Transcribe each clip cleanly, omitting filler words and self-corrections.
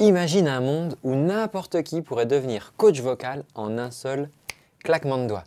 Imagine un monde où n'importe qui pourrait devenir coach vocal en un seul claquement de doigts.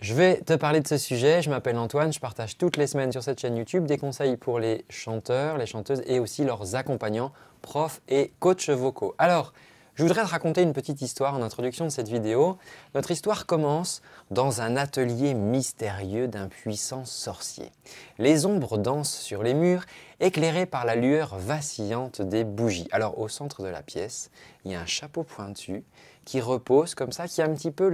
Je vais te parler de ce sujet, je m'appelle Antoine, je partage toutes les semaines sur cette chaîne YouTube des conseils pour les chanteurs, les chanteuses et aussi leurs accompagnants, profs et coachs vocaux. Alors, je voudrais te raconter une petite histoire en introduction de cette vidéo. Notre histoire commence dans un atelier mystérieux d'un puissant sorcier. Les ombres dansent sur les murs, éclairées par la lueur vacillante des bougies. Alors au centre de la pièce, il y a un chapeau pointu qui repose comme ça, qui est un petit peu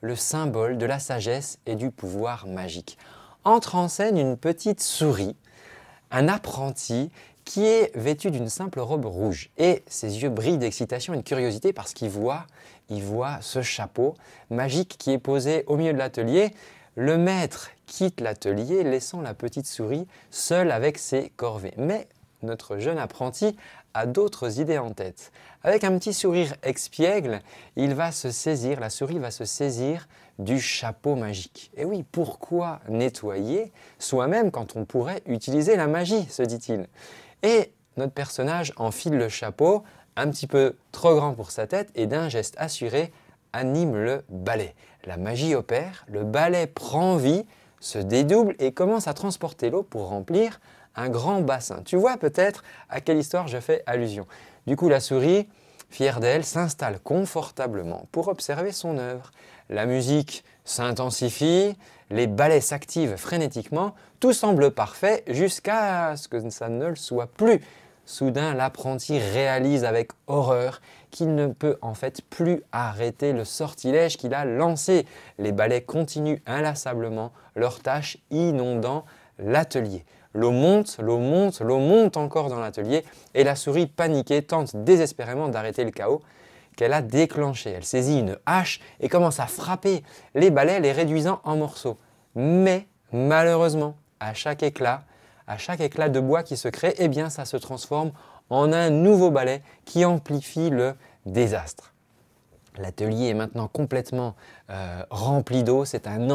le symbole de la sagesse et du pouvoir magique. Entre en scène une petite souris, un apprenti qui est vêtu d'une simple robe rouge et ses yeux brillent d'excitation et de curiosité parce qu'il voit ce chapeau magique qui est posé au milieu de l'atelier. Le maître quitte l'atelier laissant la petite souris seule avec ses corvées. Mais notre jeune apprenti a d'autres idées en tête. Avec un petit sourire expiègle, la souris va se saisir du chapeau magique. Et oui, pourquoi nettoyer soi-même quand on pourrait utiliser la magie, se dit-il. Et notre personnage enfile le chapeau, un petit peu trop grand pour sa tête, et d'un geste assuré, anime le balai. La magie opère, le balai prend vie, se dédouble et commence à transporter l'eau pour remplir un grand bassin. Tu vois peut-être à quelle histoire je fais allusion. Du coup, la souris, fière d'elle, s'installe confortablement pour observer son œuvre. La musique s'intensifie, les balais s'activent frénétiquement, tout semble parfait jusqu'à ce que ça ne le soit plus. Soudain, l'apprenti réalise avec horreur qu'il ne peut en fait plus arrêter le sortilège qu'il a lancé. Les balais continuent inlassablement leur tâche inondant l'atelier. L'eau monte, l'eau monte, l'eau monte encore dans l'atelier et la souris paniquée tente désespérément d'arrêter le chaos qu'elle a déclenché. Elle saisit une hache et commence à frapper les balais, les réduisant en morceaux. Mais malheureusement, à chaque éclat de bois qui se crée, eh bien, ça se transforme en un nouveau balai qui amplifie le désastre. L'atelier est maintenant complètement rempli d'eau, c'est un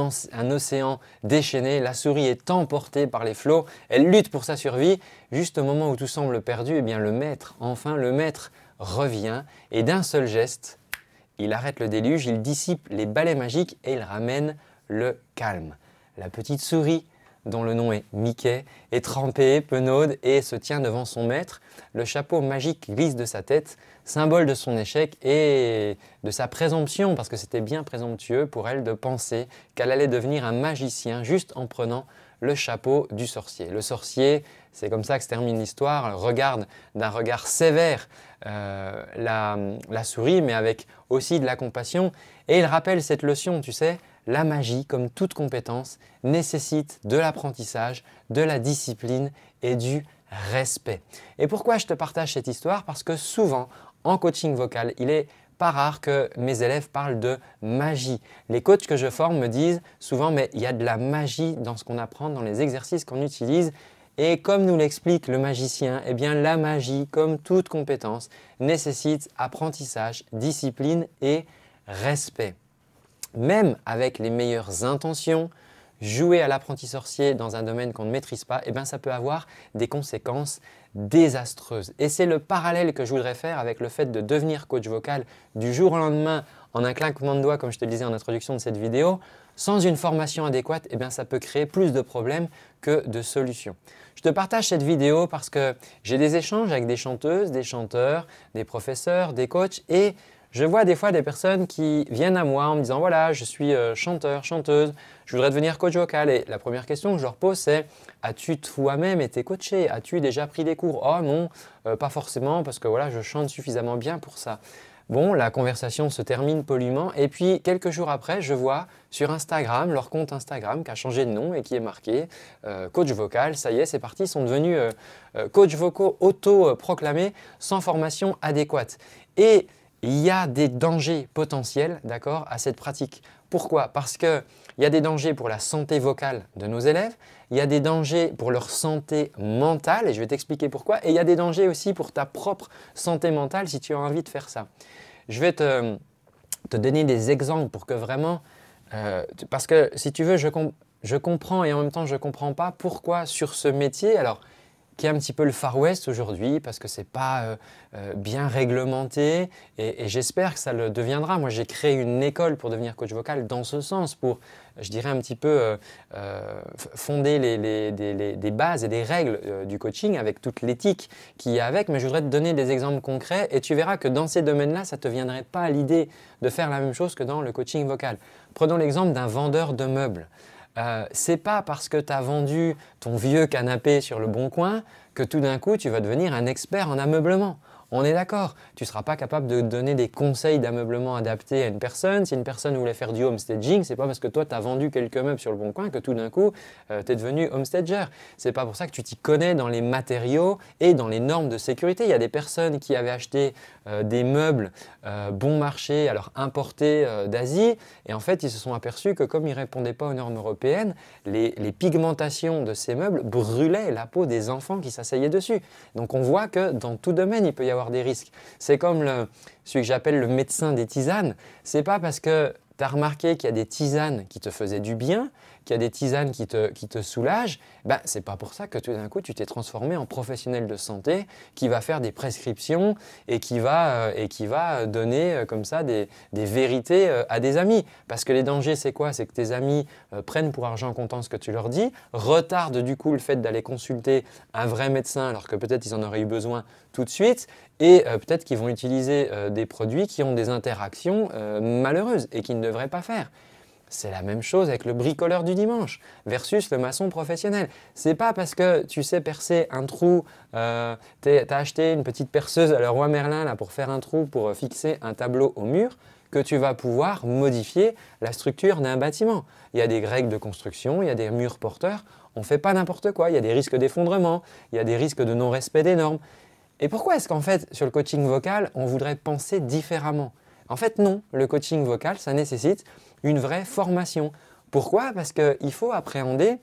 océan déchaîné, la souris est emportée par les flots, elle lutte pour sa survie. Juste au moment où tout semble perdu, eh bien le maître revient et d'un seul geste, il arrête le déluge, il dissipe les balais magiques et il ramène le calme. La petite souris, dont le nom est Mickey, est trempée, penaude et se tient devant son maître. Le chapeau magique glisse de sa tête, symbole de son échec et de sa présomption, parce que c'était bien présomptueux pour elle de penser qu'elle allait devenir un magicien juste en prenant le chapeau du sorcier. Le sorcier, c'est comme ça que se termine l'histoire, regarde d'un regard sévère la souris, mais avec aussi de la compassion. Et il rappelle cette leçon, tu sais, la magie, comme toute compétence, nécessite de l'apprentissage, de la discipline et du respect. Et pourquoi je te partage cette histoire? Parce que souvent, en coaching vocal, il est pas rare que mes élèves parlent de magie. Les coachs que je forme me disent souvent « mais il y a de la magie dans ce qu'on apprend, dans les exercices qu'on utilise ». Et comme nous l'explique le magicien, eh bien la magie, comme toute compétence, nécessite apprentissage, discipline et respect. Même avec les meilleures intentions, jouer à l'apprenti sorcier dans un domaine qu'on ne maîtrise pas, eh bien, ça peut avoir des conséquences désastreuses. Et c'est le parallèle que je voudrais faire avec le fait de devenir coach vocal du jour au lendemain en un claquement de doigts, comme je te le disais en introduction de cette vidéo. Sans une formation adéquate, eh bien, ça peut créer plus de problèmes que de solutions. Je te partage cette vidéo parce que j'ai des échanges avec des chanteuses, des chanteurs, des professeurs, des coachs et je vois des fois des personnes qui viennent à moi en me disant « voilà, je suis chanteur, chanteuse, je voudrais devenir coach vocal ». Et la première question que je leur pose c'est « as-tu toi-même été coaché? As-tu déjà pris des cours ?» « Oh non, pas forcément parce que voilà, je chante suffisamment bien pour ça ». Bon, la conversation se termine poliment et puis quelques jours après, je vois sur Instagram, leur compte Instagram qui a changé de nom et qui est marqué coach vocal. Ça y est, c'est parti, ils sont devenus coach vocaux auto-proclamés sans formation adéquate. Et il y a des dangers potentiels, d'accord, à cette pratique. Pourquoi? Parce qu'il y a des dangers pour la santé vocale de nos élèves, il y a des dangers pour leur santé mentale et je vais t'expliquer pourquoi. Et il y a des dangers aussi pour ta propre santé mentale si tu as envie de faire ça. Je vais te donner des exemples pour que vraiment… parce que si tu veux, je comprends et en même temps je ne comprends pas pourquoi sur ce métier… Alors, qui est un petit peu le Far West aujourd'hui parce que ce n'est pas bien réglementé et j'espère que ça le deviendra. Moi, j'ai créé une école pour devenir coach vocal dans ce sens, pour, je dirais, un petit peu fonder des bases et des règles du coaching avec toute l'éthique qui y a avec. Mais je voudrais te donner des exemples concrets et tu verras que dans ces domaines-là, ça ne te viendrait pas à l'idée de faire la même chose que dans le coaching vocal. Prenons l'exemple d'un vendeur de meubles. Ce n'est pas parce que tu as vendu ton vieux canapé sur le Bon Coin que tout d'un coup tu vas devenir un expert en ameublement. On est d'accord, tu ne seras pas capable de donner des conseils d'ameublement adaptés à une personne. Si une personne voulait faire du homestaging, ce n'est pas parce que toi tu as vendu quelques meubles sur le Bon Coin que tout d'un coup tu es devenu homestager. Ce n'est pas pour ça que tu t'y connais dans les matériaux et dans les normes de sécurité. Il y a des personnes qui avaient acheté des meubles bon marché, alors importés d'Asie, et en fait ils se sont aperçus que comme ils ne répondaient pas aux normes européennes, les pigmentations de ces meubles brûlaient la peau des enfants qui s'asseyaient dessus. Donc on voit que dans tout domaine il peut y avoir des risques. C'est comme celui que j'appelle le médecin des tisanes. Ce n'est pas parce que tu as remarqué qu'il y a des tisanes qui te faisaient du bien, qu'il y a des tisanes qui te soulagent, ben, ce n'est pas pour ça que tout d'un coup tu t'es transformé en professionnel de santé qui va faire des prescriptions et qui va donner comme ça des vérités à des amis. Parce que les dangers, c'est quoi? C'est que tes amis prennent pour argent comptant ce que tu leur dis, retardent du coup le fait d'aller consulter un vrai médecin alors que peut-être ils en auraient eu besoin tout de suite et peut-être qu'ils vont utiliser des produits qui ont des interactions malheureuses et qu'ils ne devraient pas faire. C'est la même chose avec le bricoleur du dimanche versus le maçon professionnel. Ce n'est pas parce que tu sais percer un trou, tu as acheté une petite perceuse à Leroy Merlin là, pour faire un trou pour fixer un tableau au mur que tu vas pouvoir modifier la structure d'un bâtiment. Il y a des règles de construction, il y a des murs porteurs, on ne fait pas n'importe quoi, il y a des risques d'effondrement, il y a des risques de non-respect des normes. Et pourquoi est-ce qu'en fait, sur le coaching vocal, on voudrait penser différemment? En fait, non. Le coaching vocal, ça nécessite une vraie formation. Pourquoi? Parce qu'il faut appréhender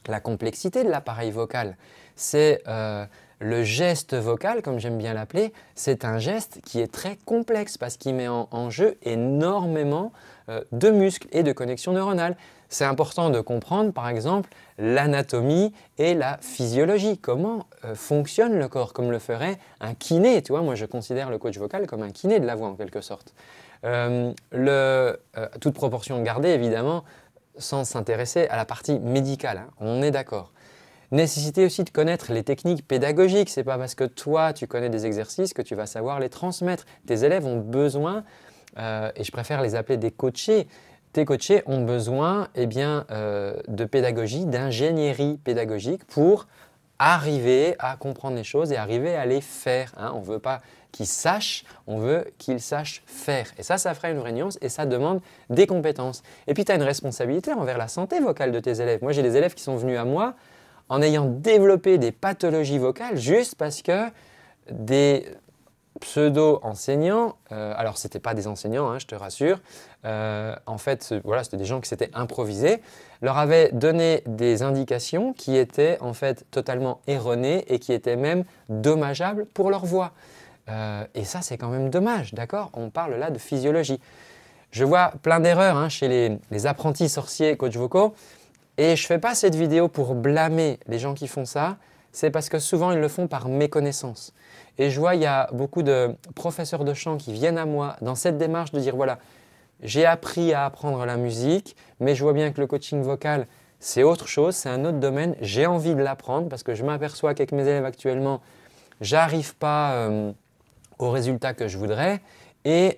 la complexité de l'appareil vocal. C'est le geste vocal, comme j'aime bien l'appeler, c'est un geste qui est très complexe parce qu'il met en jeu énormément de muscles et de connexions neuronales. C'est important de comprendre, par exemple, l'anatomie et la physiologie. Comment fonctionne le corps, comme le ferait un kiné. Tu vois, moi, je considère le coach vocal comme un kiné de la voix, en quelque sorte. Toute proportion gardée, évidemment, sans s'intéresser à la partie médicale. Hein, on est d'accord. Nécessité aussi de connaître les techniques pédagogiques. Ce n'est pas parce que toi, tu connais des exercices que tu vas savoir les transmettre. Tes élèves ont besoin, et je préfère les appeler des coachés, tes coachés ont besoin de pédagogie, d'ingénierie pédagogique pour arriver à comprendre les choses et arriver à les faire. Hein. On ne veut pas qu'ils sachent, on veut qu'ils sachent faire. Et ça fera une vraie nuance et ça demande des compétences. Et puis tu as une responsabilité envers la santé vocale de tes élèves. Moi, j'ai des élèves qui sont venus à moi en ayant développé des pathologies vocales juste parce que des pseudo-enseignants, alors ce n'étaient pas des enseignants, hein, je te rassure, en fait, voilà, c'était des gens qui s'étaient improvisés, leur avaient donné des indications qui étaient en fait totalement erronées et qui étaient même dommageables pour leur voix. Et ça, c'est quand même dommage, d'accord? On parle là de physiologie. Je vois plein d'erreurs hein, chez les apprentis sorciers coachs vocaux et je ne fais pas cette vidéo pour blâmer les gens qui font ça, c'est parce que souvent ils le font par méconnaissance. Et je vois, il y a beaucoup de professeurs de chant qui viennent à moi dans cette démarche de dire voilà, j'ai appris à apprendre la musique, mais je vois bien que le coaching vocal, c'est autre chose, c'est un autre domaine. J'ai envie de l'apprendre parce que je m'aperçois qu'avec mes élèves actuellement, je n'arrive pas au résultat que je voudrais et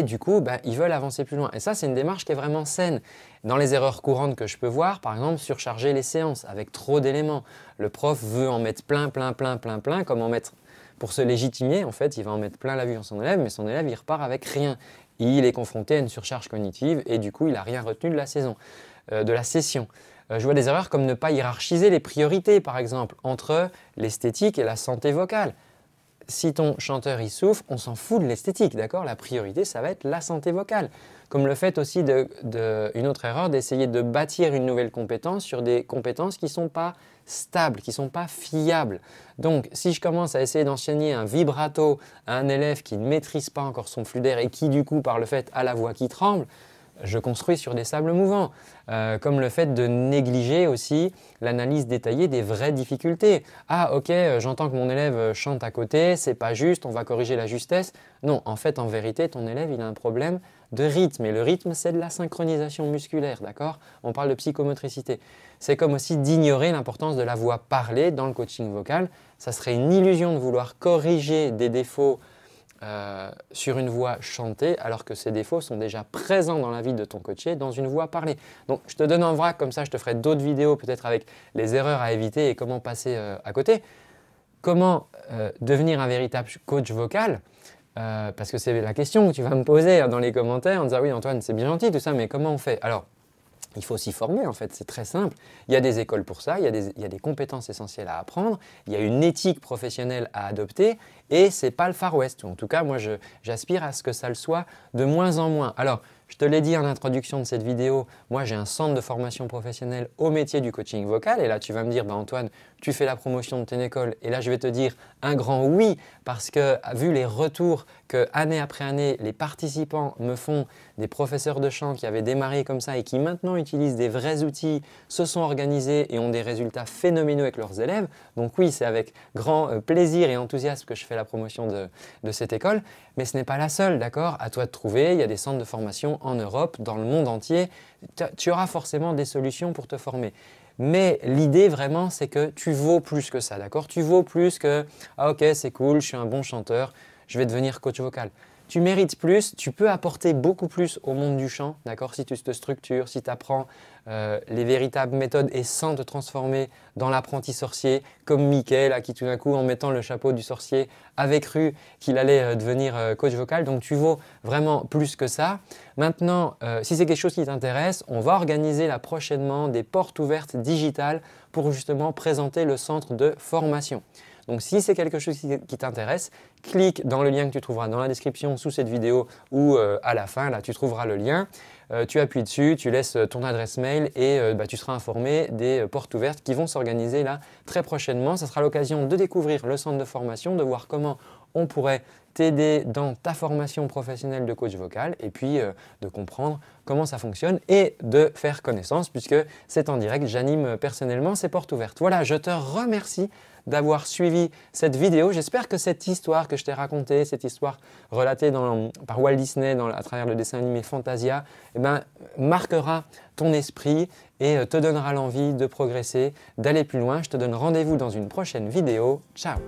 du coup, ils veulent avancer plus loin. Et ça, c'est une démarche qui est vraiment saine. Dans les erreurs courantes que je peux voir, par exemple, surcharger les séances avec trop d'éléments. Le prof veut en mettre plein, comme en mettre… Pour se légitimer, en fait, il va en mettre plein la vue en son élève, mais son élève, il repart avec rien. Il est confronté à une surcharge cognitive et du coup, il n'a rien retenu de la session. Je vois des erreurs comme ne pas hiérarchiser les priorités, par exemple, entre l'esthétique et la santé vocale. Si ton chanteur il souffre, on s'en fout de l'esthétique, d'accord? La priorité, ça va être la santé vocale. Comme le fait aussi une autre erreur d'essayer de bâtir une nouvelle compétence sur des compétences qui ne sont pas stables, qui ne sont pas fiables. Donc, si je commence à essayer d'enseigner un vibrato à un élève qui ne maîtrise pas encore son flux d'air et qui, du coup, par le fait, a la voix qui tremble, je construis sur des sables mouvants, comme le fait de négliger aussi l'analyse détaillée des vraies difficultés. Ah ok, j'entends que mon élève chante à côté, c'est pas juste, on va corriger la justesse. Non, en fait, en vérité, ton élève, il a un problème de rythme. Et le rythme, c'est de la synchronisation musculaire, d'accord? On parle de psychomotricité. C'est comme aussi d'ignorer l'importance de la voix parlée dans le coaching vocal. Ça serait une illusion de vouloir corriger des défauts sur une voix chantée, alors que ces défauts sont déjà présents dans la vie de ton coaché dans une voix parlée. Donc, je te donne en vrac, comme ça je te ferai d'autres vidéos peut-être avec les erreurs à éviter et comment passer à côté. Comment devenir un véritable coach vocal parce que c'est la question que tu vas me poser dans les commentaires en disant « Oui Antoine, c'est bien gentil tout ça, mais comment on fait ?» Alors, il faut s'y former en fait, c'est très simple. Il y a des écoles pour ça, il y a des compétences essentielles à apprendre, il y a une éthique professionnelle à adopter et ce n'est pas le Far West. En tout cas, moi j'aspire à ce que ça le soit de moins en moins. Alors, je te l'ai dit en introduction de cette vidéo, moi j'ai un centre de formation professionnelle au métier du coaching vocal et là tu vas me dire Antoine, tu fais la promotion de ton école et là je vais te dire un grand oui parce que vu les retours que année après année les participants me font des professeurs de chant qui avaient démarré comme ça et qui maintenant utilisent des vrais outils, se sont organisés et ont des résultats phénoménaux avec leurs élèves. Donc oui, c'est avec grand plaisir et enthousiasme que je fais la promotion de cette école, mais ce n'est pas la seule, d'accord? À toi de trouver, il y a des centres de formation en Europe, dans le monde entier. Tu auras forcément des solutions pour te former. Mais l'idée vraiment, c'est que tu vaux plus que ça, d'accord? Tu vaux plus que « Ah ok, c'est cool, je suis un bon chanteur, je vais devenir coach vocal ». Tu mérites plus, tu peux apporter beaucoup plus au monde du chant, d'accord? Si tu te structures, si tu apprends les véritables méthodes et sans te transformer dans l'apprenti sorcier, comme Mickey, là, qui tout d'un coup, en mettant le chapeau du sorcier, avait cru qu'il allait devenir coach vocal. Donc, tu vaux vraiment plus que ça. Maintenant, si c'est quelque chose qui t'intéresse, on va organiser là prochainement des portes ouvertes digitales pour justement présenter le centre de formation. Donc, si c'est quelque chose qui t'intéresse, clique dans le lien que tu trouveras dans la description sous cette vidéo ou à la fin, là, tu trouveras le lien. Tu appuies dessus, tu laisses ton adresse mail et tu seras informé des portes ouvertes qui vont s'organiser là très prochainement. Ça sera l'occasion de découvrir le centre de formation, de voir comment on pourrait t'aider dans ta formation professionnelle de coach vocal et puis de comprendre comment ça fonctionne et de faire connaissance puisque c'est en direct, j'anime personnellement ces portes ouvertes. Voilà, je te remercie d'avoir suivi cette vidéo. J'espère que cette histoire que je t'ai racontée, cette histoire relatée par Walt Disney à travers le dessin animé Fantasia, marquera ton esprit et te donnera l'envie de progresser, d'aller plus loin. Je te donne rendez-vous dans une prochaine vidéo. Ciao!